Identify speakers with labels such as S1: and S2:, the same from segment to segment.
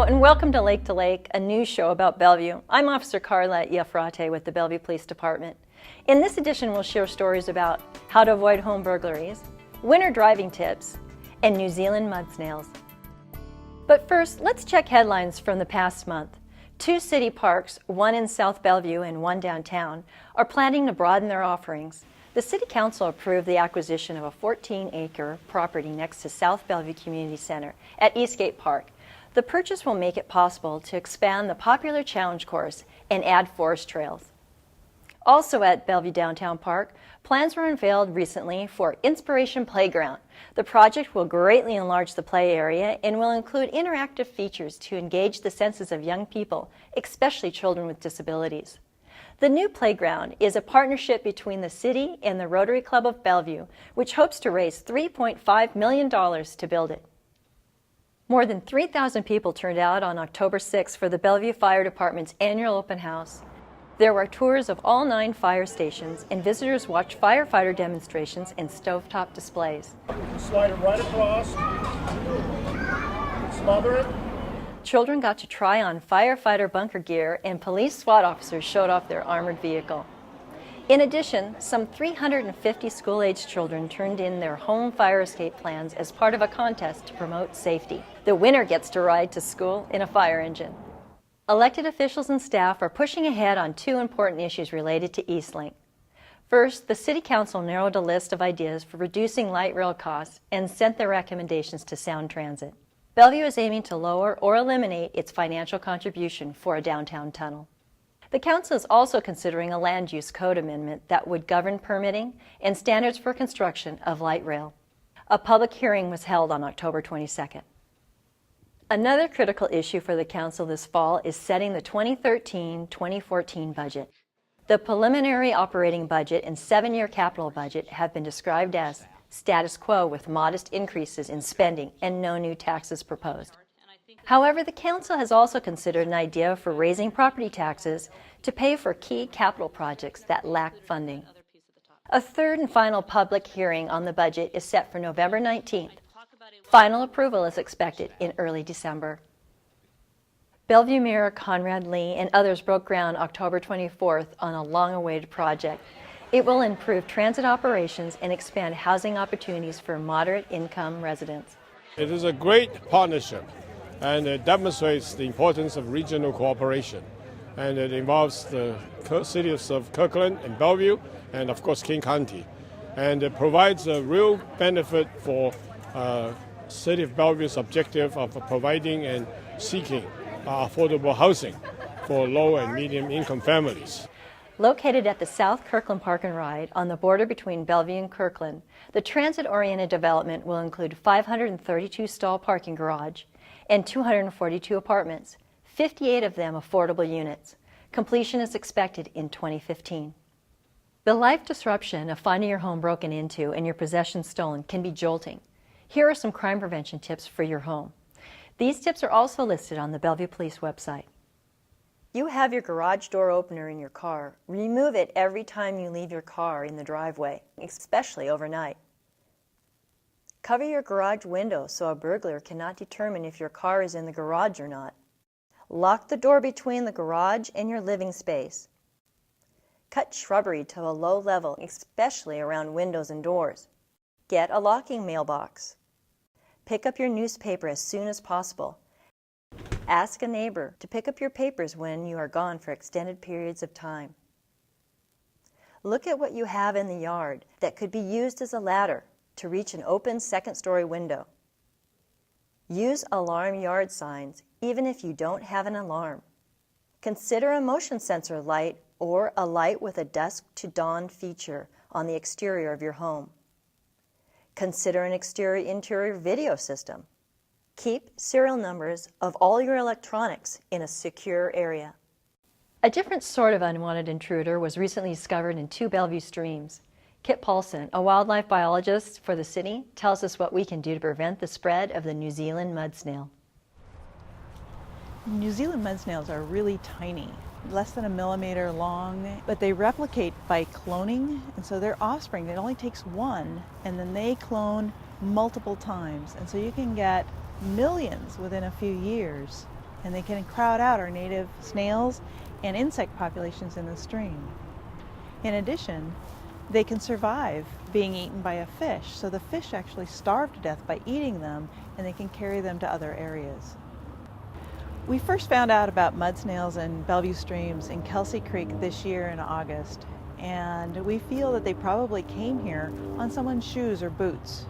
S1: and welcome to Lake, a news show about Bellevue. I'm Officer Carla Iafrate with the Bellevue Police Department. In this edition, we'll share stories about how to avoid home burglaries, winter driving tips, and New Zealand mud snails. But first, let's check headlines from the past month. 2 city parks, one in South Bellevue and one downtown, are planning to broaden their offerings. The City Council approved the acquisition of a 14-acre property next to South Bellevue Community Center at Eastgate Park. The purchase will make it possible to expand the popular challenge course and add forest trails. Also at Bellevue Downtown Park, plans were unveiled recently for Inspiration Playground. The project will greatly enlarge the play area and will include interactive features to engage the senses of young people, especially children with disabilities. The new playground is a partnership between the city and the Rotary Club of Bellevue, which hopes to raise $3.5 million to build it. More than 3,000 people turned out on October 6 for the Bellevue Fire Department's annual open house. There were tours of all 9 fire stations, and visitors watched firefighter demonstrations and stovetop displays.
S2: Slide it right across. Smother it.
S1: Children got to try on firefighter bunker gear, and police SWAT officers showed off their armored vehicle. In addition, some 350 school-aged children turned in their home fire escape plans as part of a contest to promote safety. The winner gets to ride to school in a fire engine. Elected officials and staff are pushing ahead on 2 important issues related to Eastlink. First, the City Council narrowed a list of ideas for reducing light rail costs and sent their recommendations to Sound Transit. Bellevue is aiming to lower or eliminate its financial contribution for a downtown tunnel. The Council is also considering a land use code amendment that would govern permitting and standards for construction of light rail. A public hearing was held on October 22nd. Another critical issue for the Council this fall is setting the 2013-2014 budget. The preliminary operating budget and 7-year capital budget have been described as status quo with modest increases in spending and no new taxes proposed. However, the Council has also considered an idea for raising property taxes to pay for key capital projects that lack funding. A third and final public hearing on the budget is set for November 19th. Final approval is expected in early December. Bellevue Mayor Conrad Lee and others broke ground October 24th on a long-awaited project. It will improve transit operations and expand housing opportunities for moderate-income residents.
S2: It is a great partnership, and it demonstrates the importance of regional cooperation. And it involves the cities of Kirkland and Bellevue, and of course King County. And it provides a real benefit for City of Bellevue's objective of providing and seeking affordable housing for low and medium income families.
S1: Located at the South Kirkland Park and Ride on the border between Bellevue and Kirkland, the transit-oriented development will include 532-stall parking garage and 242 apartments, 58 of them affordable units. Completion is expected in 2015. The life disruption of finding your home broken into and your possessions stolen can be jolting. Here are some crime prevention tips for your home. These tips are also listed on the Bellevue Police website. You have your garage door opener in your car. Remove it every time you leave your car in the driveway, especially overnight. Cover your garage window so a burglar cannot determine if your car is in the garage or not. Lock the door between the garage and your living space. Cut shrubbery to a low level, especially around windows and doors. Get a locking mailbox. Pick up your newspaper as soon as possible. Ask a neighbor to pick up your papers when you are gone for extended periods of time. Look at what you have in the yard that could be used as a ladder to reach an open second-story window. Use alarm yard signs even if you don't have an alarm. Consider a motion sensor light or a light with a dusk to dawn feature on the exterior of your home. Consider an exterior-interior video system. Keep serial numbers of all your electronics in a secure area. A different sort of unwanted intruder was recently discovered in 2 Bellevue streams. Kit Paulson, a wildlife biologist for the city, tells us what we can do to prevent the spread of the New Zealand mud snail.
S3: New Zealand mud snails are really tiny, less than 1 millimeter long, but they replicate by cloning, and so their offspring, it only takes 1, and then they clone multiple times, and so you can get millions within a few years. and they can crowd out our native snails and insect populations in the stream. In addition, they can survive being eaten by a fish, so the fish actually starve to death by eating them, and they can carry them to other areas. We first found out about mud snails and Bellevue streams in Kelsey Creek this year in August, and we feel that they probably came here on someone's shoes or boots.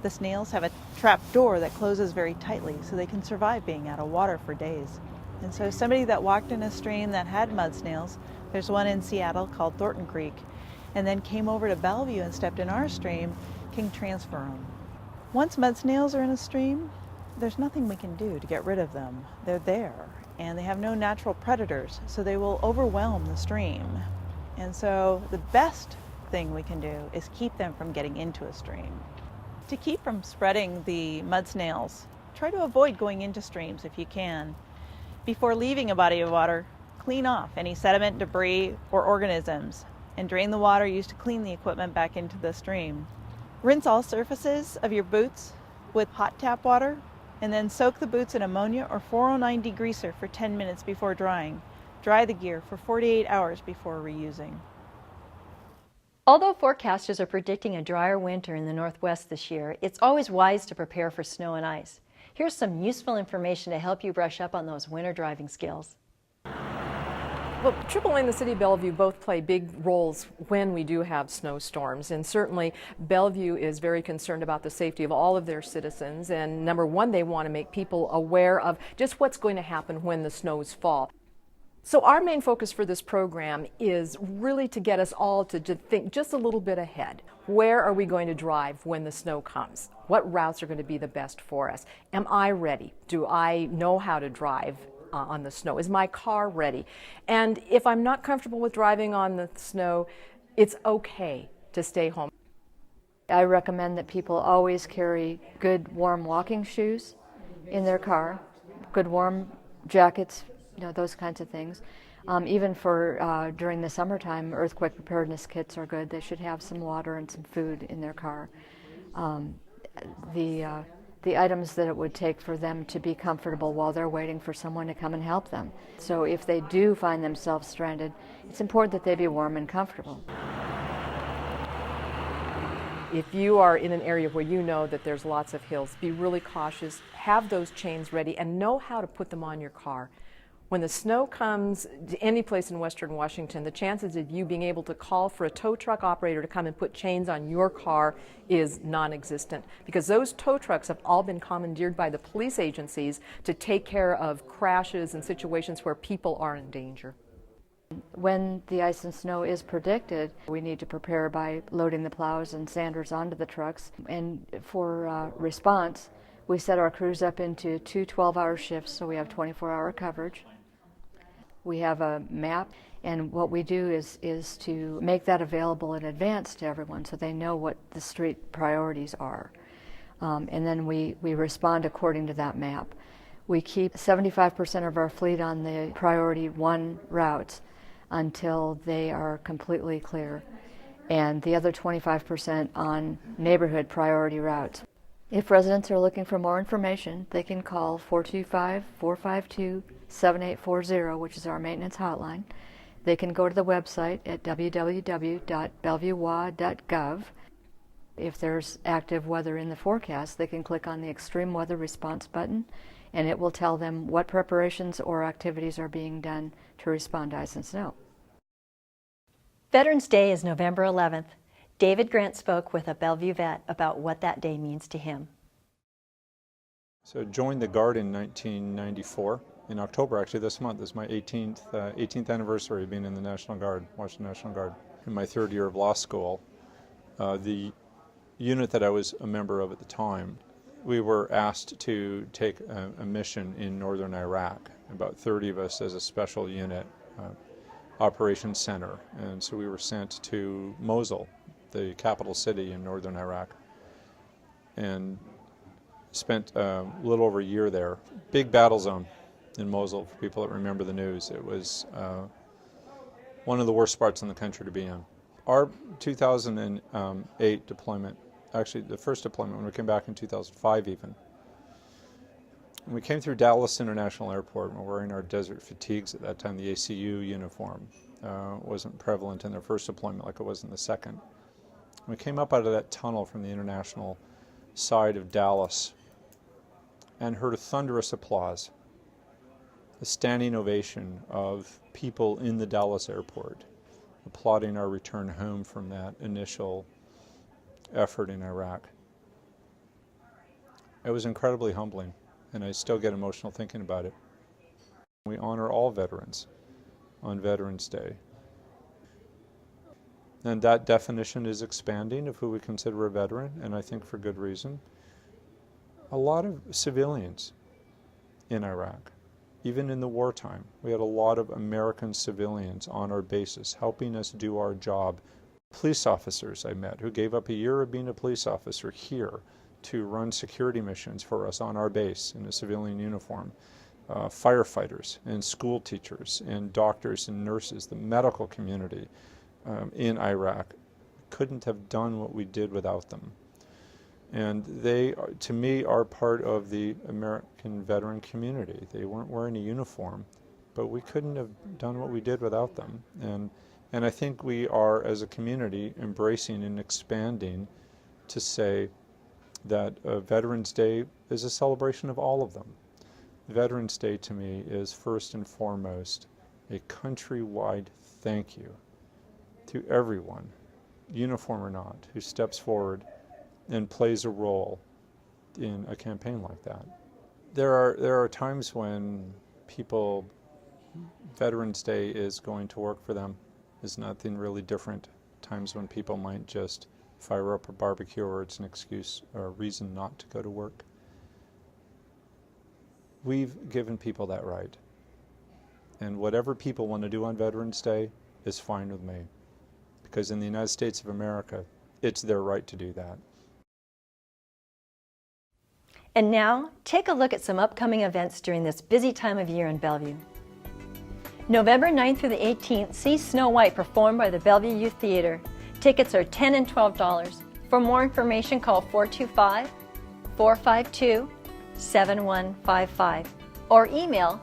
S3: The snails have a trap door that closes very tightly, so they can survive being out of water for days. And so somebody that walked in a stream that had mud snails, there's one in Seattle called Thornton Creek, and then came over to Bellevue and stepped in our stream, can transfer them. Once mud snails are in a stream, there's nothing we can do to get rid of them. They're there, and they have no natural predators, so they will overwhelm the stream. And so the best thing we can do is keep them from getting into a stream. To keep from spreading the mud snails, try to avoid going into streams if you can. Before leaving a body of water, clean off any sediment, debris, or organisms, and drain the water used to clean the equipment back into the stream. Rinse all surfaces of your boots with hot tap water, and then soak the boots in ammonia or 409 degreaser for 10 minutes before drying. Dry the gear for 48 hours before reusing.
S1: Although forecasters are predicting a drier winter in the Northwest this year, it's always wise to prepare for snow and ice. Here's some useful information to help you brush up on those winter driving skills.
S4: Well, AAA and the City of Bellevue both play big roles when we do have snowstorms, and certainly Bellevue is very concerned about the safety of all of their citizens, and number one, they want to make people aware of just what's going to happen when the snows fall. So our main focus for this program is really to get us all to think just a little bit ahead. Where are we going to drive when the snow comes? What routes are going to be the best for us? Am I ready? Do I know how to drive on the snow? Is my car ready? And if I'm not comfortable with driving on the snow, it's okay to stay home.
S1: I recommend that people always carry good warm walking shoes in their car, good warm jackets, those kinds of things. Even for during the summertime, earthquake preparedness kits are good. They should have some water and some food in their car. The items that it would take for them to be comfortable while they're waiting for someone to come and help them. So if they do find themselves stranded, it's important that they be warm and comfortable.
S4: If you are in an area where you know that there's lots of hills, be really cautious, have those chains ready, and know how to put them on your car. When the snow comes to any place in Western Washington, the chances of you being able to call for a tow truck operator to come and put chains on your car is non-existent, because those tow trucks have all been commandeered by the police agencies to take care of crashes and situations where people are in danger.
S1: When the ice and snow is predicted, we need to prepare by loading the plows and sanders onto the trucks. And for response, we set our crews up into two 12-hour shifts, so we have 24-hour coverage. We have a map, and what we do is to make that available in advance to everyone so they know what the street priorities are. And then we respond according to that map. We keep 75% of our fleet on the priority 1 routes until they are completely clear, and the other 25% on neighborhood priority routes. If residents are looking for more information, they can call 425-452-7840, which is our maintenance hotline. They can go to the website at www.bellevuewa.gov. If there's active weather in the forecast, they can click on the Extreme Weather Response button, and it will tell them what preparations or activities are being done to respond to ice and snow. Veterans Day is November 11th. David Grant spoke with a Bellevue vet about what that day means to him.
S5: So I joined the Guard in 1994. In October, actually, this month is my 18th anniversary of being in the National Guard, Washington National Guard. In my 3rd year of law school, the unit that I was a member of at the time, we were asked to take a mission in northern Iraq, about 30 of us as a special unit, operations center. And so we were sent to Mosul, the capital city in northern Iraq, and spent a little over a year there. Big battle zone in Mosul, for people that remember the news. It was one of the worst spots in the country to be in. Our 2008 deployment, actually the first deployment when we came back in 2005 even, We came through Dallas International Airport, and we're wearing our desert fatigues at that time. The ACU uniform wasn't prevalent in their first deployment like it was in the second. We came up out of that tunnel from the international side of Dallas and heard a thunderous applause, a standing ovation of people in the Dallas airport applauding our return home from that initial effort in Iraq. It was incredibly humbling, and I still get emotional thinking about it. We honor all veterans on Veterans Day. And that definition is expanding of who we consider a veteran, and I think for good reason. A lot of civilians in Iraq, even in the wartime, we had a lot of American civilians on our bases helping us do our job. Police officers I met who gave up a year of being a police officer here to run security missions for us on our base in a civilian uniform. Firefighters and school teachers and doctors and nurses, the medical community in Iraq couldn't have done what we did without them. And they, to me, are part of the American veteran community. They weren't wearing a uniform, but we couldn't have done what we did without them. And I think we are, as a community, embracing and expanding to say that Veterans Day is a celebration of all of them. Veterans Day, to me, is first and foremost a countrywide thank you to everyone, uniform or not, who steps forward and plays a role in a campaign like that. There are times when people, Veterans Day is going to work for them. There's nothing really different. Times when people might just fire up a barbecue or it's an excuse or a reason not to go to work. We've given people that right. And whatever people want to do on Veterans Day is fine with me. Because in the United States of America, it's their right to do that.
S1: And now, take a look at some upcoming events during this busy time of year in Bellevue. November 9th through the 18th, see Snow White performed by the Bellevue Youth Theater. Tickets are $10 and $12. For more information, call 425-452-7155 or email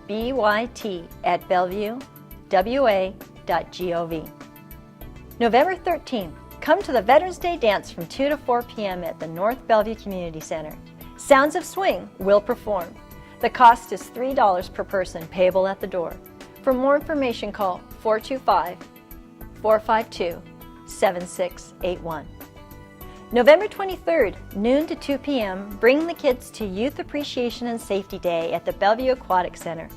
S1: byt@bellevuewa.gov. November 13th, come to the Veterans Day Dance from 2 to 4 p.m. at the North Bellevue Community Center. Sounds of Swing will perform. The cost is $3 per person, payable at the door. For more information, call 425-452-7681. November 23rd, noon to 2 p.m., bring the kids to Youth Appreciation and Safety Day at the Bellevue Aquatic Center.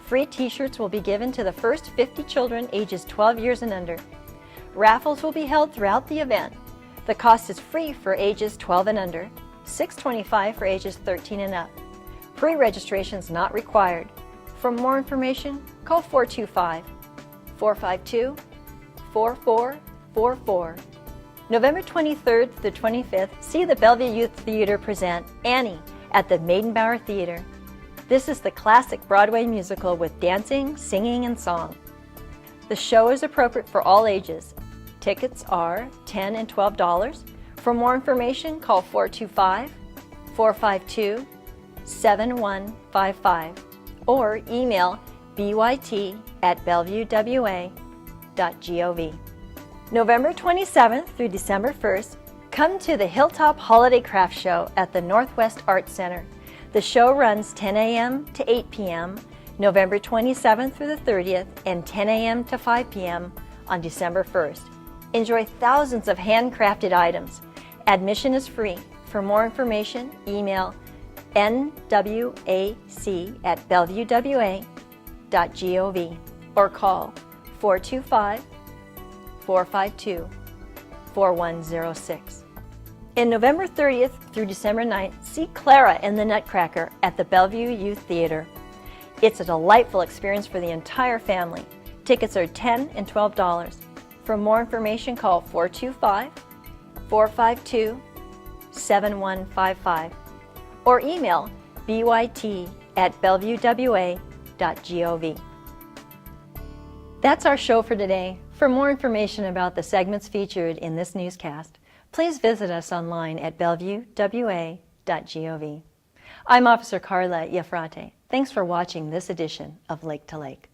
S1: Free t-shirts will be given to the first 50 children ages 12 years and under. Raffles will be held throughout the event. The cost is free for ages 12 and under, $6.25 for ages 13 and up. Pre-registration is not required. For more information, call 425-452-4444. November 23rd to the 25th, see the Bellevue Youth Theater present Annie at the Maidenbauer Theater. This is the classic Broadway musical with dancing, singing, and song. The show is appropriate for all ages. Tickets are $10 and $12. For more information, call 425-452-7155 or email byt@bellevuewa.gov. November 27th through December 1st, come to the Hilltop Holiday Craft Show at the Northwest Arts Center. The show runs 10 a.m. to 8 p.m. November 27th through the 30th and 10 a.m. to 5 p.m. on December 1st. Enjoy thousands of handcrafted items. Admission is free. For more information, email nwac@bellevuewa.gov or call 425-452-4106. In November 30th through December 9th, see Clara and the Nutcracker at the Bellevue Youth Theater. It's a delightful experience for the entire family. Tickets are $10 and $12. For more information, call 425-452-7155 or email byt@bellevuewa.gov. That's our show for today. For more information about the segments featured in this newscast, please visit us online at bellevuewa.gov. I'm Officer Carla Iafrate. Thanks for watching this edition of Lake to Lake.